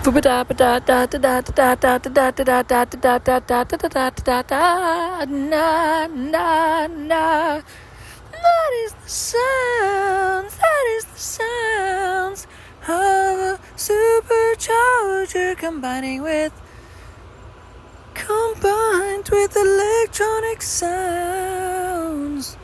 That is the sounds. That is the sounds of a supercharger combined with electronic sounds.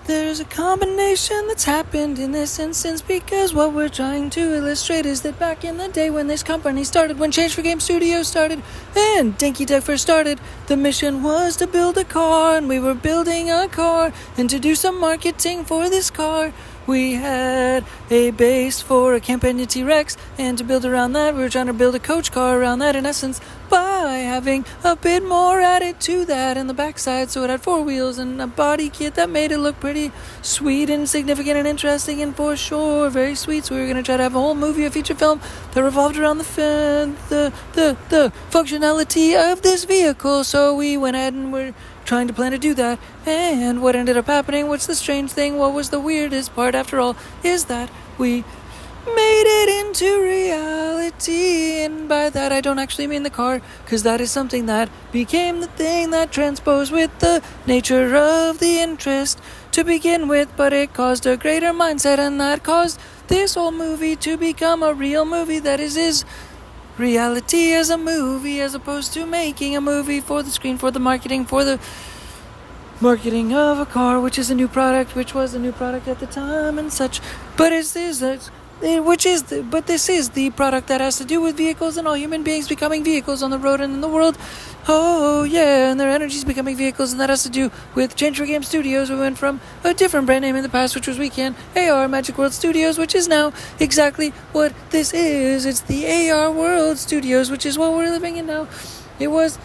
There's a combination that's happened in this instance because what we're trying to illustrate is that back in the day when this company started, when Change4Games Studios started and Dinky Tehc first started, the mission was to build a car, and we were building a car, and to do some marketing for this car, we had a base for a companion T-Rex, and to build around that, we were trying to build a coach car around that in essence by having a bit more added to that in the backside, so it had 4 wheels and a body kit that made it look pretty sweet and significant and interesting and for sure very sweet. So we were going to try to have a whole movie, a feature film that revolved around the functionality of this vehicle. So we went ahead and we're trying to plan to do that. And what ended up happening, what's the strange thing, what was the weirdest part after all, is that we made it into reality. And by that I don't actually mean the car, because that is something that became the thing that transposed with the nature of the interest to begin with, but it caused a greater mindset, and that caused this whole movie to become a real movie that is reality as a movie, as opposed to making a movie for the screen, for the marketing of a car, which is a new product, which was a new product at the time and such. But this is the product that has to do with vehicles and all human beings becoming vehicles on the road and in the world. Oh yeah, and their energies becoming vehicles, and that has to do with Change4Games Studios. We went from a different brand name in the past, which was Weekend AR Magic World Studios, which is now exactly what this is. It's the AR World Studios, which is what we're living in now. It was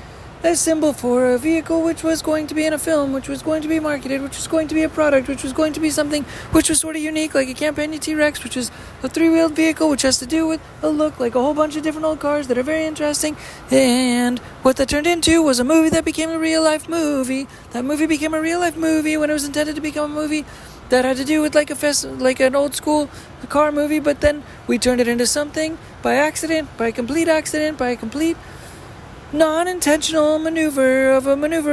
a symbol for a vehicle which was going to be in a film, which was going to be marketed, which was going to be a product, which was going to be something which was sort of unique, like a companion T-Rex, which is a 3-wheeled vehicle, which has to do with a look like a whole bunch of different old cars that are very interesting. And what that turned into was a movie that became a real-life movie. That movie became a real-life movie when it was intended to become a movie that had to do with like an old school car movie, but then we turned it into something by accident, by a complete non-intentional maneuver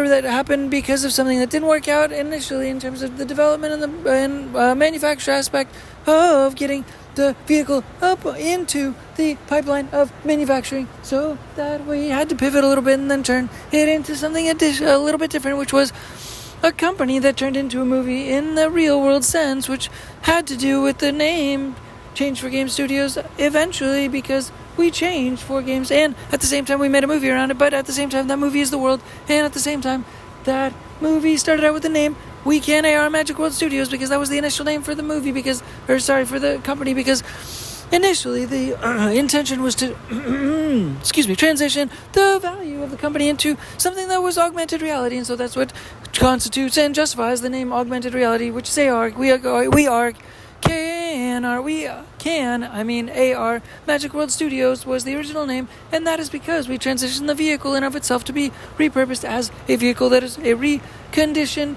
that happened because of something that didn't work out initially in terms of the development and manufacture aspect of getting the vehicle up into the pipeline of manufacturing, so that we had to pivot a little bit and then turn it into something a little bit different, which was a company that turned into a movie in the real world sense, which had to do with the name Change4Games Studios eventually, because we changed 4 games, and at the same time we made a movie around it, but at the same time that movie is the world, and at the same time that movie started out with the name Weekend AR Magic World Studios, because that was the initial name for the movie, for the company, because initially the intention was to transition the value of the company into something that was augmented reality, and so that's what constitutes and justifies the name augmented reality, which is AR. AR Magic World Studios was the original name, and that is because we transitioned the vehicle in of itself to be repurposed as a vehicle that is a reconditioned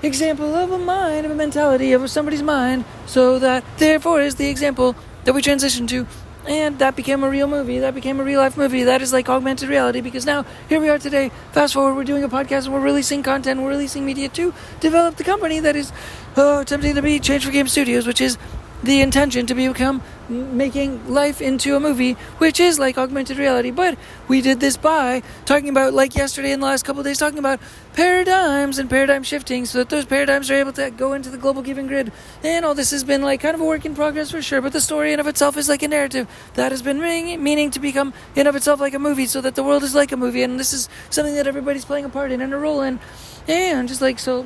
example of a mind, of a mentality, of somebody's mind, so that therefore is the example that we transitioned to. And that became a real movie. That became a real-life movie. That is like augmented reality, because now, here we are today. Fast forward, we're doing a podcast, and we're releasing content, we're releasing media to develop the company that is attempting to be Change4Games Studios, which is the intention to become making life into a movie, which is like augmented reality. But we did this by talking about, like yesterday and the last couple of days, talking about paradigms and paradigm shifting, so that those paradigms are able to go into the global giving grid. And all this has been like kind of a work in progress for sure, but the story in of itself is like a narrative that has been meaning to become in of itself like a movie, so that the world is like a movie, and this is something that everybody's playing a part in and a role in. And just like so,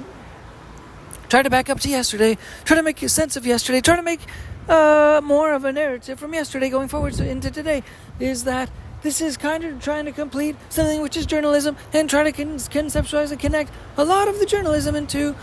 try to back up to yesterday, try to make sense of yesterday, try to make more of a narrative from yesterday going forward into today, is that this is kind of trying to complete something which is journalism, and try to conceptualize and connect a lot of the journalism into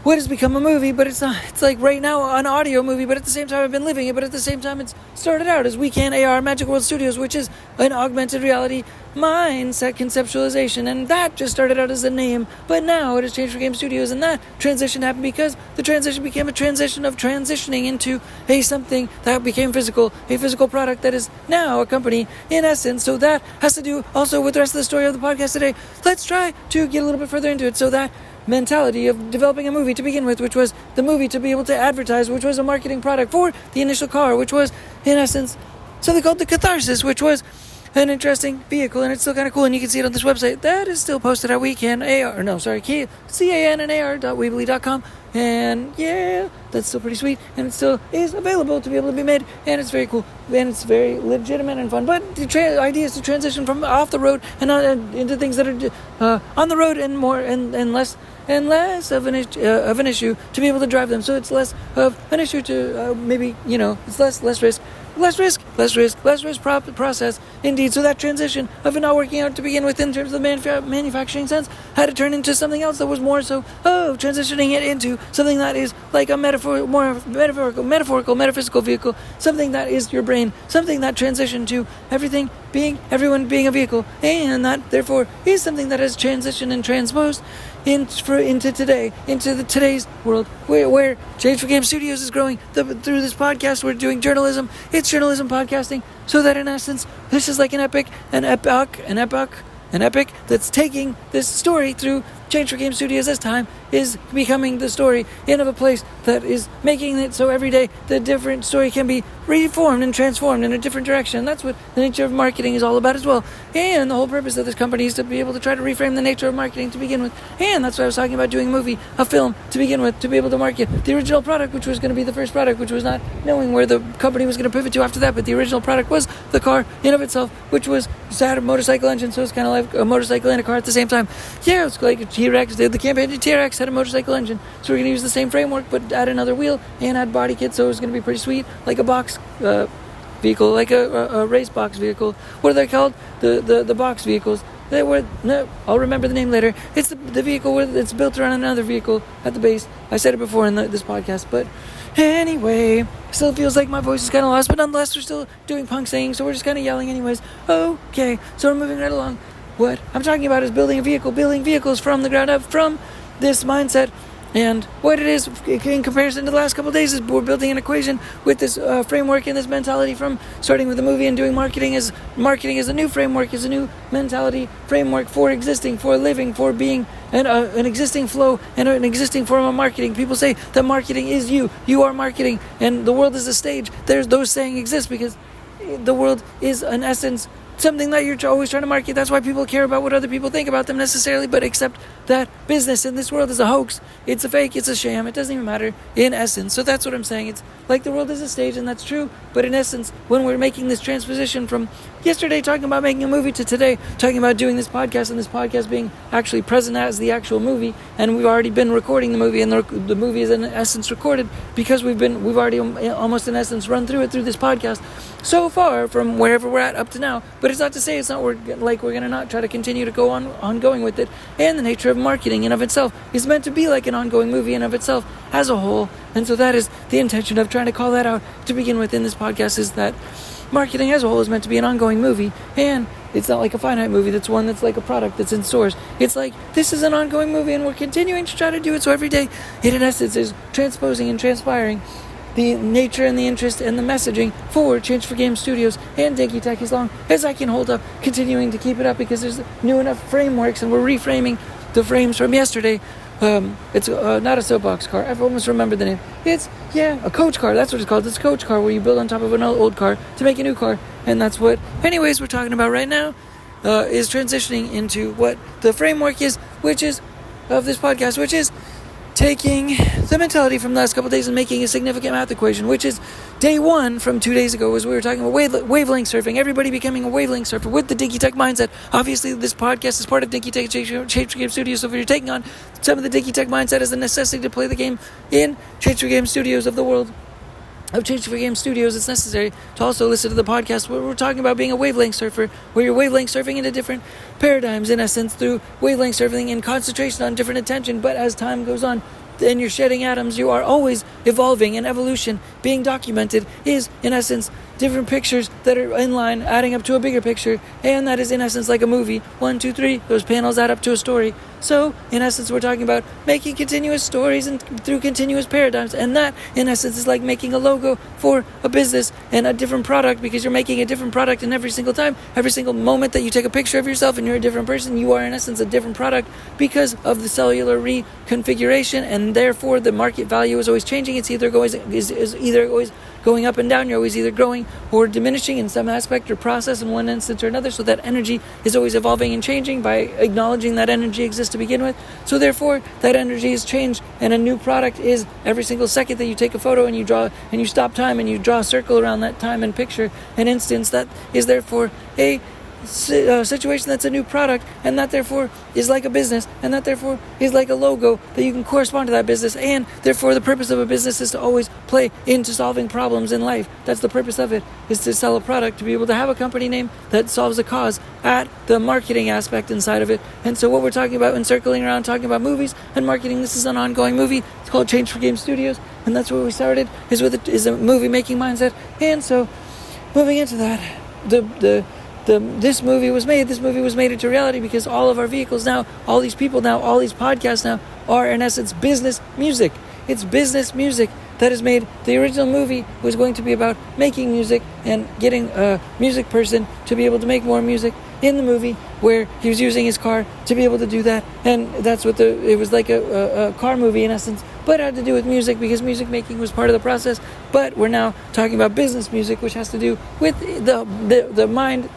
what has become a movie. But it's not, it's like right now an audio movie, but at the same time I've been living it, but at the same time it's started out as Weekend AR Magic World Studios, which is an augmented reality mindset conceptualization, and that just started out as a name, but now it has changed for Game Studios, and that transition happened because the transition became a transition of transitioning into something that became physical, a physical product that is now a company in essence. So that has to do also with the rest of the story of the podcast today. Let's try to get a little bit further into it. So that mentality of developing a movie to begin with, which was the movie to be able to advertise, which was a marketing product for the initial car, which was in essence something called the Catharsis, which was an interesting vehicle, and it's still kind of cool, and you can see it on this website that is still posted at CANAR.weebly.com, and yeah, that's still pretty sweet, and it still is available to be able to be made, and it's very cool, and it's very legitimate and fun. But the idea is to transition from off the road and into things that are on the road and more and less of an issue to be able to drive them. So it's less of an issue to maybe it's less risk. Less risk process, indeed. So that transition of it not working out to begin with in terms of the manufacturing sense had to turn into something else that was more so transitioning it into something that is like a metaphysical vehicle, something that is your brain, something that transitioned to everyone being a vehicle, and that therefore is something that has transitioned and transposed into today's world, where Change for Game Studios is growing. Through this podcast, we're doing journalism. It's journalism podcasting, so that in essence, this is like an epic that's taking this story through Change for Game Studios as time is becoming the story in of a place that is making it so every day the different story can be reformed and transformed in a different direction. And that's what the nature of marketing is all about as well. And the whole purpose of this company is to be able to try to reframe the nature of marketing to begin with. And that's why I was talking about doing a film to begin with, to be able to market the original product, which was going to be the first product, which was not knowing where the company was going to pivot to after that. But the original product was the car in of itself, which had a motorcycle engine, so it's kind of like a motorcycle and a car at the same time. Yeah, it's like a T-Rex. The campaign T-Rex had a motorcycle engine, so we're going to use the same framework, but add another wheel and add body kit, so it's going to be pretty sweet, like a box vehicle, like a race box vehicle. What are they called? The box vehicles. I'll remember the name later. It's the vehicle it's built around another vehicle at the base. I said it before in this podcast, but anyway, still feels like my voice is kind of lost, but nonetheless, we're still doing punk singing, so we're just kind of yelling anyways. Okay, so we're moving right along. What I'm talking about is building vehicles from the ground up, from this mindset. And what it is in comparison to the last couple of days is we're building an equation with this framework and this mentality from starting with the movie and doing marketing as a new framework, as a new mentality framework for existing, for living, for being an existing flow and an existing form of marketing. People say that marketing is you are marketing, and the world is a stage. Those saying exist because the world is in essence something that you're always trying to market. That's why people care about what other people think about them necessarily, but accept that business in this world is a hoax. It's a fake, it's a sham, it doesn't even matter in essence. So that's what I'm saying. It's like the world is a stage, and that's true, but in essence, when we're making this transposition from yesterday talking about making a movie to today talking about doing this podcast, and this podcast being actually present as the actual movie, and we've already been recording the movie, and the movie is in essence recorded because we've already almost in essence run through it through this podcast so far from wherever we're at up to now. But it's not to say we're going to not try to continue to go ongoing with it. And the nature of marketing in of itself is meant to be like an ongoing movie in of itself as a whole. And so that is the intention of trying to call that out to begin with in this podcast, is that marketing as a whole is meant to be an ongoing movie, and it's not like a finite movie that's like a product that's in stores. It's like this is an ongoing movie, and we're continuing to try to do it. So every day it in essence is transposing and transpiring the nature and the interest and the messaging for Change for Game Studios and Dinky Tehc, as long as I can hold up, continuing to keep it up, because there's new enough frameworks, and we're reframing the frames from yesterday. It's not a soapbox car. I've almost remembered the name. It's a coach car. That's what it's called. It's a coach car, where you build on top of an old car to make a new car, and that's what anyways we're talking about right now, is transitioning into what the framework is, which is of this podcast, which is taking the mentality from the last couple of days and making a significant math equation, which is day one from 2 days ago, was we were talking about wavelength surfing, everybody becoming a wavelength surfer with the Dinky Tehc mindset. Obviously, this podcast is part of Dinky Tehc Change for Game Studios, so if you're taking on some of the Dinky Tehc mindset as a necessity to play the game in Change for Game Studios of the world of Change for Game Studios, it's necessary to also listen to the podcast where we're talking about being a wavelength surfer, where you're wavelength surfing into different paradigms, in essence, through wavelength surfing and concentration on different attention. But as time goes on and you're shedding atoms, you are always evolving, and evolution being documented is, in essence, different pictures that are in line, adding up to a bigger picture, and that is in essence like a movie. 1, 2, 3, those panels add up to a story. So, in essence, we're talking about making continuous stories and through continuous paradigms, and that, in essence, is like making a logo for a business and a different product, because you're making a different product, and every single time, every single moment that you take a picture of yourself and you're a different person, you are, in essence, a different product because of the cellular reconfiguration, and therefore the market value is always changing. It's either always going up and down. You're always either growing or diminishing in some aspect or process in one instance or another. So that energy is always evolving and changing by acknowledging that energy exists to begin with. So therefore, that energy is changed, and a new product is every single second that you take a photo and you draw and you stop time and you draw a circle around that time and picture an instance. That is therefore a situation that's a new product, and that therefore is like a business, and that therefore is like a logo that you can correspond to that business, and therefore the purpose of a business is to always play into solving problems in life. That's the purpose of it, is to sell a product, to be able to have a company name that solves a cause at the marketing aspect inside of it. And so what we're talking about and circling around talking about movies and marketing, this is an ongoing movie. It's called Change4Games Studios, and that's where we started, is a movie making mindset. And so moving into that, this movie was made into reality because all of our vehicles now, all these people now, all these podcasts now are in essence business music. It's business music that is made. The original movie was going to be about making music and getting a music person to be able to make more music in the movie, where he was using his car to be able to do that. And that's what it was like a car movie in essence, but it had to do with music because music making was part of the process. But we're now talking about business music, which has to do with the main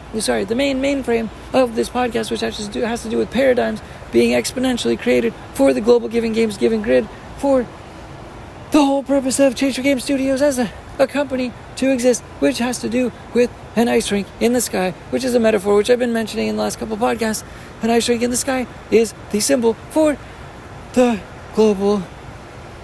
mainframe of this podcast, which actually has to do with paradigms being exponentially created for the global giving games giving grid, for the whole purpose of Change4Games Studios as a company to exist, which has to do with an ice rink in the sky, which is a metaphor which I've been mentioning in the last couple of podcasts. An ice rink in the sky is the symbol for the global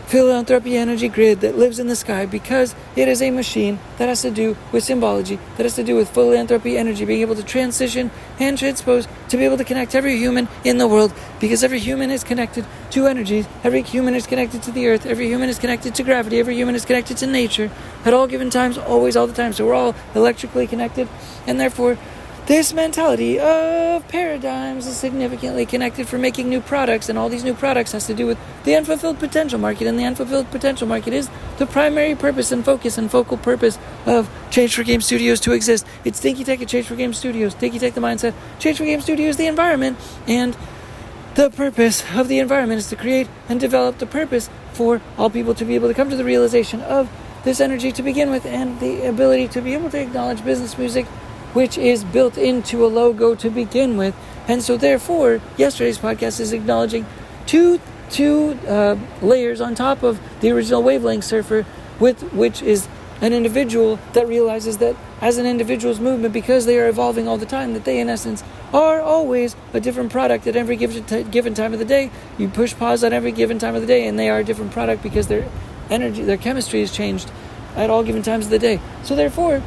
philanthropy energy grid that lives in the sky, because it is a machine that has to do with symbology, that has to do with philanthropy energy being able to transition and transpose to be able to connect every human in the world, because every human is connected to energies, every human is connected to the earth, every human is connected to gravity, every human is connected to nature at all given times, always, all the time. So we're all electrically connected, and therefore this mentality of paradigms is significantly connected for making new products, and all these new products has to do with the unfulfilled potential market, and the unfulfilled potential market is the primary purpose and focus and focal purpose of Change4Games Studios to exist. It's Dinky Tehc Change4Games Studios, Dinky Tehc the mindset, Change4Games Studios the environment, and the purpose of the environment is to create and develop the purpose for all people to be able to come to the realization of this energy to begin with, and the ability to be able to acknowledge business music, which is built into a logo to begin with. And so therefore, yesterday's podcast is acknowledging two layers on top of the original wavelength surfer, which is an individual that realizes that as an individual's movement, because they are evolving all the time, that they in essence are always a different product at every given time of the day. You push pause on every given time of the day, and they are a different product because their energy, their chemistry is changed at all given times of the day. So therefore,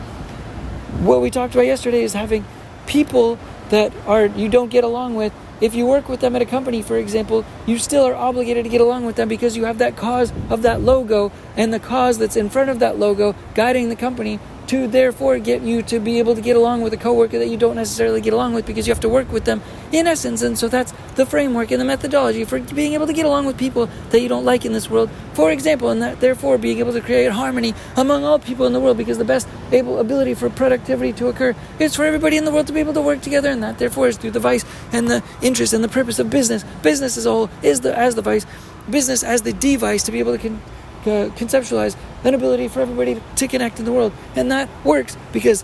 what we talked about yesterday is having people that you don't get along with. If you work with them at a company, for example, you still are obligated to get along with them because you have that cause of that logo and the cause that's in front of that logo guiding the company to therefore get you to be able to get along with a coworker that you don't necessarily get along with, because you have to work with them in essence. And so that's the framework and the methodology for being able to get along with people that you don't like in this world, for example, and that therefore being able to create harmony among all people in the world, because the best ability for productivity to occur is for everybody in the world to be able to work together, and that therefore is through the vice and the interest and the purpose of business. Business as a whole is as the vice, business as the device to be able to conceptualize an ability for everybody to connect in the world. And that works because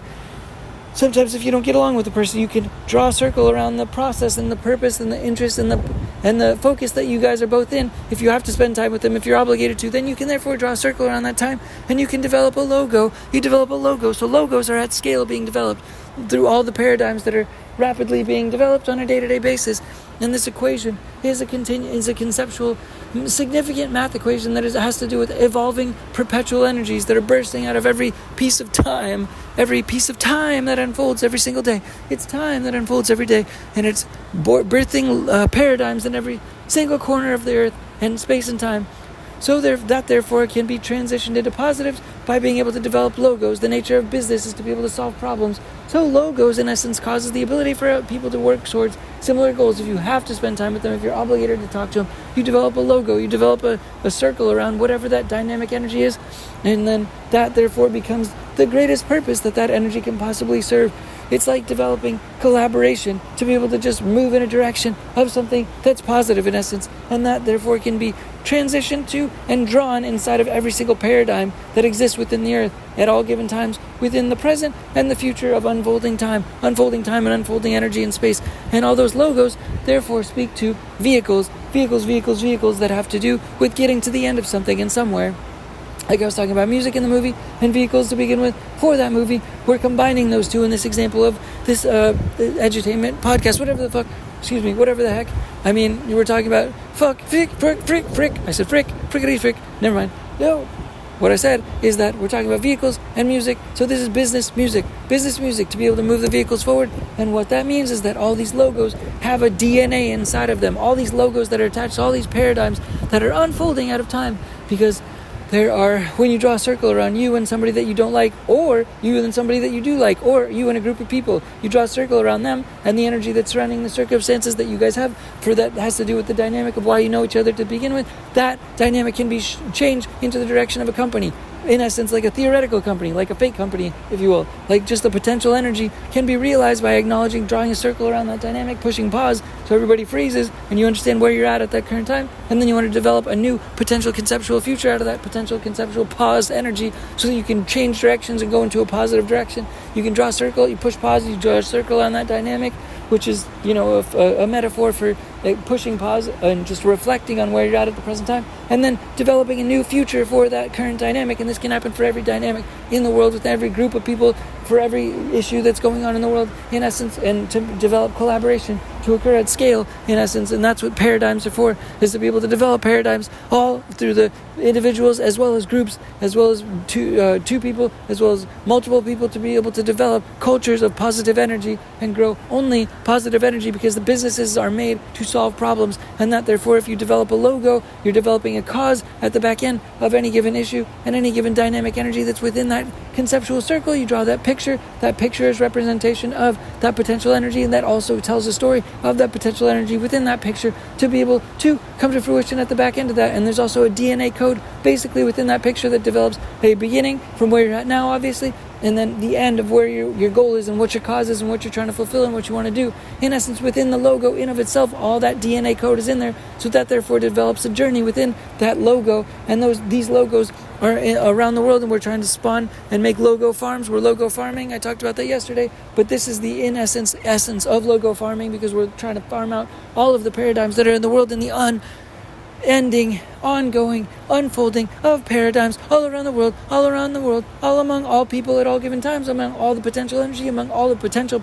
sometimes if you don't get along with the person, you can draw a circle around the process and the purpose and the interest and the focus that you guys are both in. If you have to spend time with them, if you're obligated to, then you can therefore draw a circle around that time, and you can develop a logo. You develop a logo. So logos are at scale being developed through all the paradigms that are rapidly being developed on a day-to-day basis. And this equation is a conceptual, significant math equation that has to do with evolving perpetual energies that are bursting out of every piece of time that unfolds every single day. It's time that unfolds every day, and it's birthing paradigms in every single corner of the earth and space and time So that therefore can be transitioned into positives by being able to develop logos. The nature of business is to be able to solve problems. So logos, in essence, causes the ability for people to work towards similar goals. If you have to spend time with them, if you're obligated to talk to them, you develop a logo, you develop a circle around whatever that dynamic energy is, and then that therefore becomes the greatest purpose that energy can possibly serve. It's like developing collaboration to be able to just move in a direction of something that's positive in essence, and that therefore can be transitioned to and drawn inside of every single paradigm that exists within the earth at all given times, within the present and the future of unfolding time and unfolding energy and space. And all those logos therefore speak to vehicles that have to do with getting to the end of something in somewhere. Like I was talking about music in the movie and vehicles to begin with for that movie, we're combining those two in this example of this edutainment podcast, whatever the heck. I mean, you were talking about frick. I said frickity frick. Never mind. No. What I said is that we're talking about vehicles and music. So this is business music to be able to move the vehicles forward. And what that means is that all these logos have a DNA inside of them. All these logos that are attached to all these paradigms that are unfolding out of time, because there are, when you draw a circle around you and somebody that you don't like, or you and somebody that you do like, or you and a group of people, you draw a circle around them and the energy that's surrounding the circumstances that you guys have, for that has to do with the dynamic of why you know each other to begin with. That dynamic can be changed into the direction of a company. In essence, like a theoretical company, like a fake company, if you will. Like just the potential energy can be realized by acknowledging, drawing a circle around that dynamic, pushing pause so everybody freezes and you understand where you're at that current time. And then you want to develop a new potential conceptual future out of that potential conceptual pause energy so that you can change directions and go into a positive direction. You can draw a circle, you push pause, you draw a circle on that dynamic, which is, a metaphor for pushing pause and just reflecting on where you're at the present time, and then developing a new future for that current dynamic. And this can happen for every dynamic in the world, with every group of people, for every issue that's going on in the world, in essence, and to develop collaboration to occur at scale, in essence. And that's what paradigms are for, is to be able to develop paradigms all through the individuals as well as groups, as well as two people, as well as multiple people, to be able to develop cultures of positive energy and grow only positive energy, because the businesses are made to solve problems. And that therefore, if you develop a logo, you're developing a cause at the back end of any given issue and any given dynamic energy that's within that conceptual circle. You draw that picture is representation of that potential energy, and that also tells a story of that potential energy within that picture to be able to come to fruition at the back end of that. And there's also a DNA code basically within that picture that develops a beginning from where you're at now, obviously, and then the end of where your goal is and what your cause is and what you're trying to fulfill and what you want to do. In essence, within the logo in of itself, all that DNA code is in there, so that therefore develops a journey within that logo. And these logos are around the world, and we're trying to spawn and make logo farms. We're logo farming. I talked about that yesterday, but this is the essence of logo farming, because we're trying to farm out all of the paradigms that are in the world, in the unending, ongoing, unfolding of paradigms all around the world, all among all people at all given times, among all the potential energy, among all the potential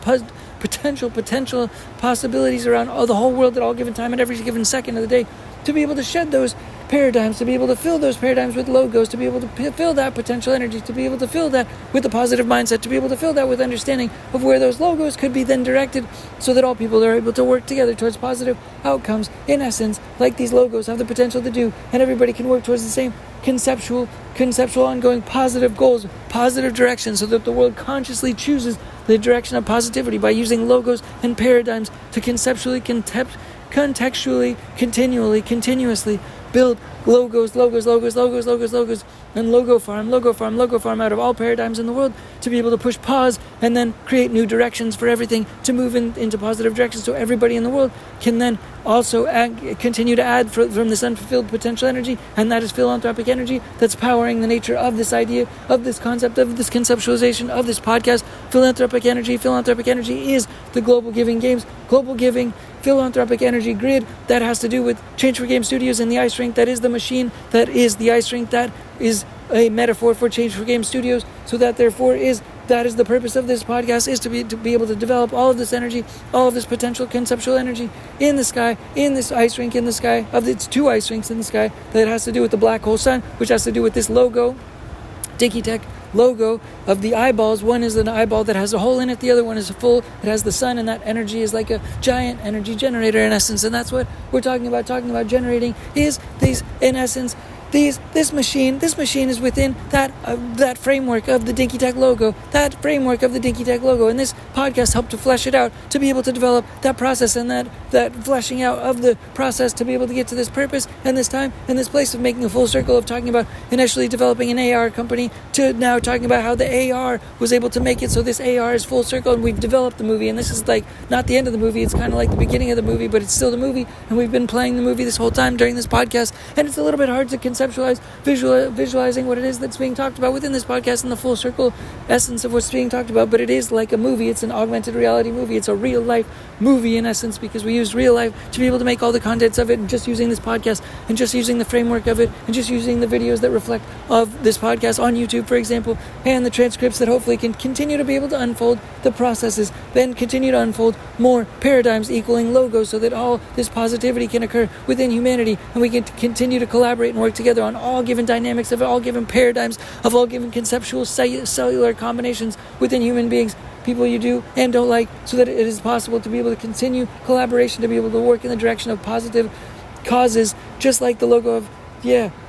possibilities around all the whole world at all given time, at every given second of the day, to be able to shed those paradigms, to be able to fill those paradigms with logos, to be able to fill that potential energy, to be able to fill that with a positive mindset, to be able to fill that with understanding of where those logos could be then directed, so that all people are able to work together towards positive outcomes, in essence, like these logos have the potential to do, and everybody can work towards the same conceptual ongoing positive goals, positive directions, so that the world consciously chooses the direction of positivity by using logos and paradigms to conceptually, contextually, continuously build logos, and logo farm out of all paradigms in the world, to be able to push pause and then create new directions for everything to move into positive directions, so everybody in the world can then also continue to add from this unfulfilled potential energy. And that is philanthropic energy that's powering the nature of this idea, of this concept, of this conceptualization of this podcast. Philanthropic energy is the global giving games, global giving philanthropic energy grid that has to do with Change4Games Studios and the ice rink that is the machine, that is the ice rink, that is a metaphor for Change4Games Studios. So that therefore that is the purpose of this podcast, is to be able to develop all of this energy, all of this potential conceptual energy in the sky, in this ice rink in the sky, of its two ice rinks in the sky, that has to do with the black hole sun, which has to do with this logo, Dinky Tehc logo of the eyeballs. One is an eyeball that has a hole in it, the other one is full, it has the sun, and that energy is like a giant energy generator in essence. And that's what we're talking about generating, is these, in essence, this machine is within that framework of the Dinky Tehc logo, and this podcast helped to flesh it out, to be able to develop that process and that fleshing out of the process to be able to get to this purpose and this time and this place of making a full circle of talking about initially developing an AR company to now talking about how the AR was able to make it so this AR is full circle, and we've developed the movie, and this is like not the end of the movie, it's kind of like the beginning of the movie, but it's still the movie, and we've been playing the movie this whole time during this podcast, and it's a little bit hard to conceptualize, visualizing what it is that's being talked about within this podcast and the full circle essence of what's being talked about. But it is like a movie. It's an augmented reality movie. It's a real life movie in essence, because we used real life to be able to make all the contents of it, and just using this podcast and just using the framework of it and just using the videos that reflect of this podcast on YouTube, for example, and the transcripts that hopefully can continue to be able to unfold the processes, then continue to unfold more paradigms equaling logos, so that all this positivity can occur within humanity, and we can continue to collaborate and work together on all given dynamics of all given paradigms of all given conceptual cellular combinations within human beings, people you do and don't like, so that it is possible to be able to continue collaboration, to be able to work in the direction of positive causes, just like the logo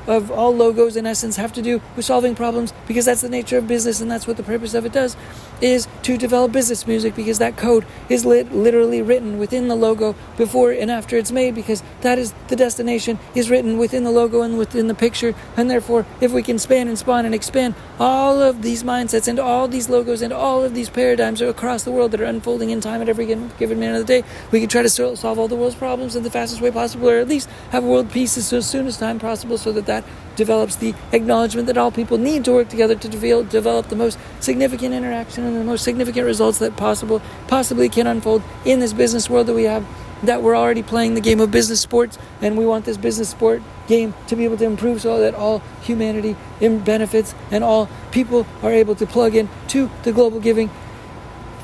of all logos in essence have to do with solving problems, because that's the nature of business, and that's what the purpose of it does, is to develop business music, because that code is literally written within the logo before and after it's made, because that is the destination is written within the logo and within the picture. And therefore, if we can span and spawn and expand all of these mindsets and all these logos and all of these paradigms across the world that are unfolding in time at every given minute of the day, we can try to solve all the world's problems in the fastest way possible, or at least have world peace as soon as time possible, so that develops the acknowledgement that all people need to work together to develop the most significant interaction and the most significant results that possibly can unfold in this business world that we have, that we're already playing the game of business sports, and we want this business sport game to be able to improve so that all humanity benefits and all people are able to plug in to the global giving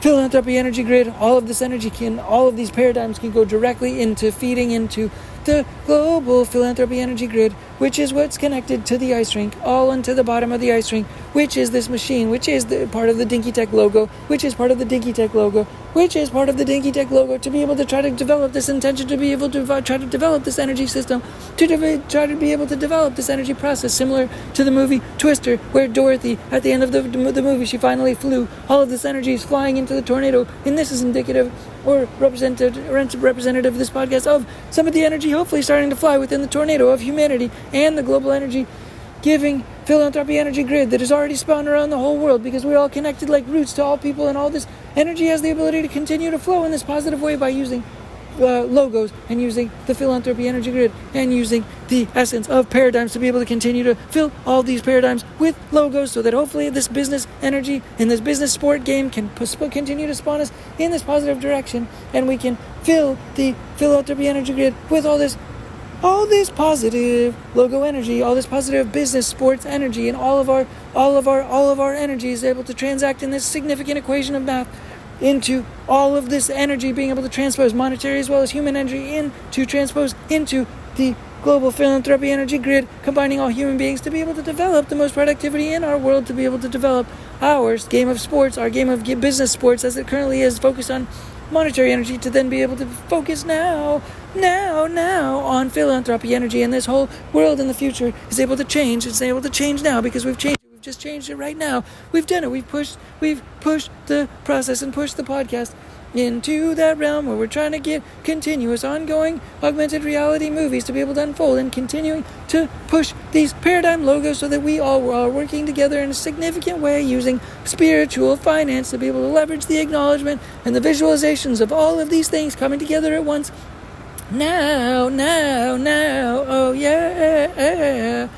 philanthropy energy grid. All of these paradigms can go directly into feeding into the global philanthropy energy grid, which is what's connected to the ice rink, all into the bottom of the ice rink, which is this machine, which is part of the Dinky Tehc logo, which is part of the Dinky Tehc logo, which is part of the Dinky Tehc logo, to be able to try to develop this intention, to be able to try to develop this energy system, to try to be able to develop this energy process, similar to the movie Twister, where Dorothy, at the end of the movie, she finally flew. All of this energy is flying into the tornado, and this is indicative or representative of this podcast of some of the energy hopefully starting to fly within the tornado of humanity and the global energy giving philanthropy energy grid that is already spawned around the whole world, because we're all connected like roots to all people, and all this energy has the ability to continue to flow in this positive way by using logos and using the philanthropy energy grid and using the essence of paradigms to be able to continue to fill all these paradigms with logos, so that hopefully this business energy and this business sport game can continue to spawn us in this positive direction, and we can fill the philanthropy energy grid with all this positive logo energy, all this positive business sports energy, and all of our energy is able to transact in this significant equation of math into all of this energy, being able to transpose monetary as well as human energy transpose into the global philanthropy energy grid, combining all human beings to be able to develop the most productivity in our world, to be able to develop our game of sports, our game of business sports as it currently is, focused on monetary energy, to then be able to focus now on philanthropy energy. And this whole world in the future is able to change. It's able to change now because we've changed it. We've just changed it right now. We've done it. We've pushed the process and pushed the podcast into that realm where we're trying to get continuous, ongoing, augmented reality movies to be able to unfold, and continuing to push these paradigm logos so that we all are working together in a significant way, using spiritual finance to be able to leverage the acknowledgement and the visualizations of all of these things coming together at once. Now, oh yeah.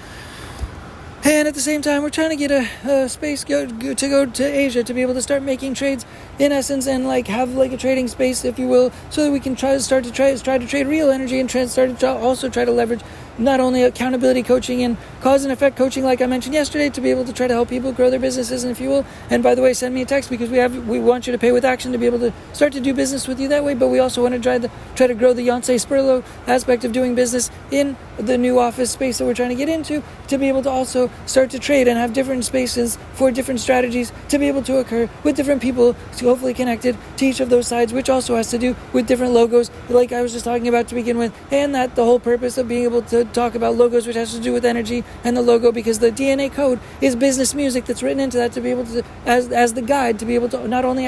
And at the same time, we're trying to get a space to go to Asia to be able to start making trades, in essence, and have a trading space, if you will, so that we can try to trade real energy, and try to leverage not only accountability coaching and cause and effect coaching, like I mentioned yesterday, to be able to try to help people grow their businesses, and if you will. And by the way, send me a text, because we want you to pay with action to be able to start to do business with you that way. But we also want to try to grow the Yonsei Spurlow aspect of doing business in the new office space that we're trying to get into, to be able to also start to trade and have different spaces for different strategies to be able to occur with different people, hopefully connected to each of those sides, which also has to do with different logos, like I was just talking about to begin with, and that the whole purpose of being able to talk about logos, which has to do with energy, and the logo because the DNA code is business music that's written into that to be able to, as the guide, to be able to not only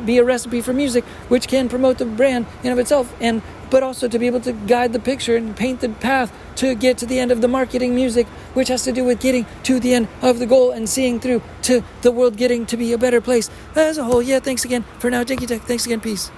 be a recipe for music, which can promote the brand in of itself, but also to be able to guide the picture and paint the path to get to the end of the marketing music, which has to do with getting to the end of the goal and seeing through to the world getting to be a better place as a whole. Yeah, thanks again for now, Dinky Tehc. Thanks again. Peace.